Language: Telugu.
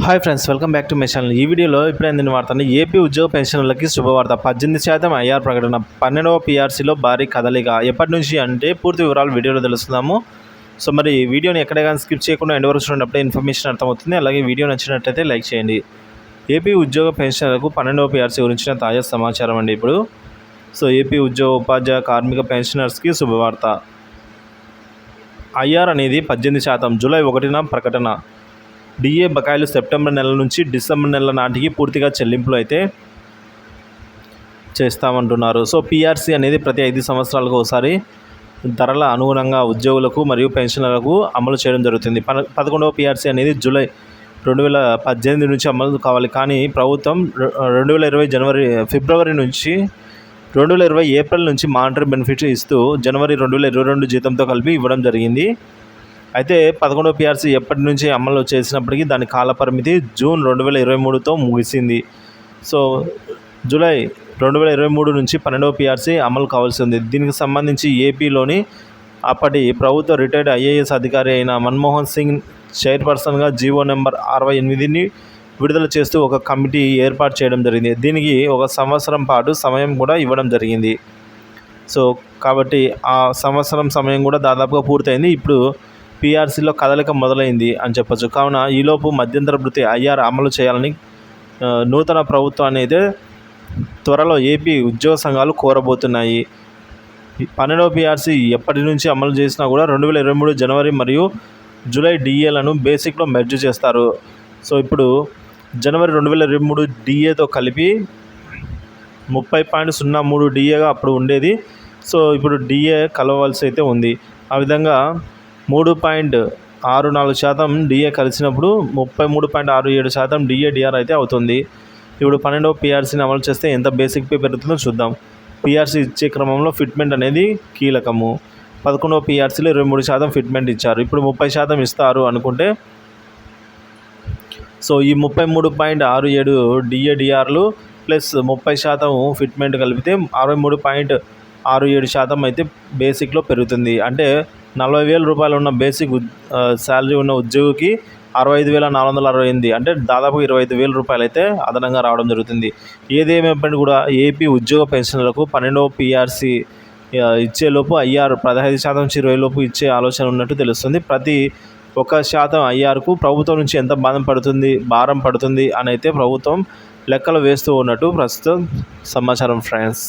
Hi friends, welcome back to my channel. ఈ వీడియోలో ఇప్పుడే అందిన వార్తని ఏపీ ఉద్యోగ పెన్షనర్లకి శుభవార్త. 18% ఐఆర్ ప్రకటన, 12వ పీఆర్సీలో భారీ కదలిక. ఎప్పటి నుంచి అంటే పూర్తి వివరాలు వీడియోలో తెలుస్తున్నాము. సో మరి వీడియోని ఎక్కడే కానీ స్కిప్ చేయకుండా ఎండ్ వరకు చూడనప్పుడే ఇన్ఫర్మేషన్ అర్థమవుతుంది. అలాగే వీడియో నచ్చినట్లయితే లైక్ చేయండి. ఏపీ ఉద్యోగ పెన్షనర్లకు 12వ పీఆర్సీ గురించిన తాజా సమాచారం అండి ఇప్పుడు. సో ఏపీ ఉద్యోగ ఉపాధ్యాయ కార్మిక పెన్షనర్స్కి శుభవార్త. ఐఆర్ అనేది 18%, జూలై 1న ప్రకటన. డిఏ బకాయిలు సెప్టెంబర్ నెల నుంచి డిసెంబర్ నెల నాటికి పూర్తిగా చెల్లింపులు అయితే చేస్తామంటున్నారు. సో పీఆర్సీ అనేది ప్రతి 5 సంవత్సరాలకు ఒకసారి ధరల అనుగుణంగా ఉద్యోగులకు మరియు పెన్షనర్లకు అమలు చేయడం జరుగుతుంది. 11వ పీఆర్సీ అనేది జూలై 2018 నుంచి అమలు కావాలి. కానీ ప్రభుత్వం 2020 ఫిబ్రవరి నుంచి 2020 ఏప్రిల్ నుంచి మానిటరీ బెనిఫిట్ ఇస్తూ జనవరి 2022 జీతంతో కలిపి ఇవ్వడం జరిగింది. అయితే 11వ పీఆర్సీ ఎప్పటి నుంచి అమలు చేసినప్పటికీ దాని కాలపరిమితి జూన్ 2023తో ముగిసింది. సో జూలై 2023 నుంచి 12వ పీఆర్సీ అమలు కావాల్సి ఉంది. దీనికి సంబంధించి ఏపీలోని అప్పటి ప్రభుత్వ రిటైర్డ్ ఐఏఎస్ అధికారి అయిన మన్మోహన్ సింగ్ చైర్పర్సన్గా జీవో నెంబర్ 68ని విడుదల చేస్తూ ఒక కమిటీ ఏర్పాటు చేయడం జరిగింది. దీనికి 1 సంవత్సరం పాటు సమయం కూడా ఇవ్వడం జరిగింది. సో కాబట్టి ఆ సంవత్సరం సమయం కూడా దాదాపుగా పూర్తయింది. ఇప్పుడు పీఆర్సీలో కదలిక మొదలైంది అని చెప్పొచ్చు. కావున ఈలోపు మధ్యంతర భృతి ఐఆర్ అమలు చేయాలని నూతన ప్రభుత్వాన్ని అయితే త్వరలో ఏపీ ఉద్యోగ సంఘాలు కోరబోతున్నాయి. 12వ పీఆర్సీ ఎప్పటి నుంచి అమలు చేసినా కూడా 2023 జనవరి మరియు జూలై డిఏలను బేసిక్లో మెర్జ్ చేస్తారు. సో ఇప్పుడు జనవరి 2023 డిఏతో కలిపి 30.03 డిఏగా అప్పుడు ఉండేది. సో ఇప్పుడు డిఏ కలవలసి అయితే ఉంది. ఆ విధంగా 3.64% డిఏ కలిసినప్పుడు 33.67% డిఆర్ అయితే అవుతుంది. ఇప్పుడు 12వ పీఆర్సీని అమలు చేస్తే ఎంత బేసిక్ పే పెరుగుతుందో చూద్దాం. పీఆర్సీ ఇచ్చే క్రమంలో ఫిట్మెంట్ అనేది కీలకము. 11వ పీఆర్సీలో 23% ఫిట్మెంట్ ఇచ్చారు. ఇప్పుడు 30% ఇస్తారు అనుకుంటే సో ఈ 33.67 డిఆర్లు ప్లస్ 30% ఫిట్మెంట్ కలిపితే 63.67% అయితే బేసిక్లో పెరుగుతుంది. అంటే 40,000 రూపాయలు ఉన్న బేసిక్ శాలరీ ఉన్న ఉద్యోగికి 65,468, అంటే దాదాపు 25,000 రూపాయలు అయితే అదనంగా రావడం జరుగుతుంది. ఏదేమైనప్పటికీ కూడా ఏపీ ఉద్యోగ పెన్షన్లకు 12వ పీఆర్సీ ఇచ్చేలోపు ఐఆర్ 15% నుంచి 20 లోపు ఇచ్చే ఆలోచన ఉన్నట్టు తెలుస్తుంది. ప్రతి 1% ఐఆర్కు ప్రభుత్వం నుంచి ఎంత భారం పడుతుంది అని అయితే ప్రభుత్వం లెక్కలు వేస్తూ ఉన్నట్టు ప్రస్తుతం సమాచారం ఫ్రెండ్స్.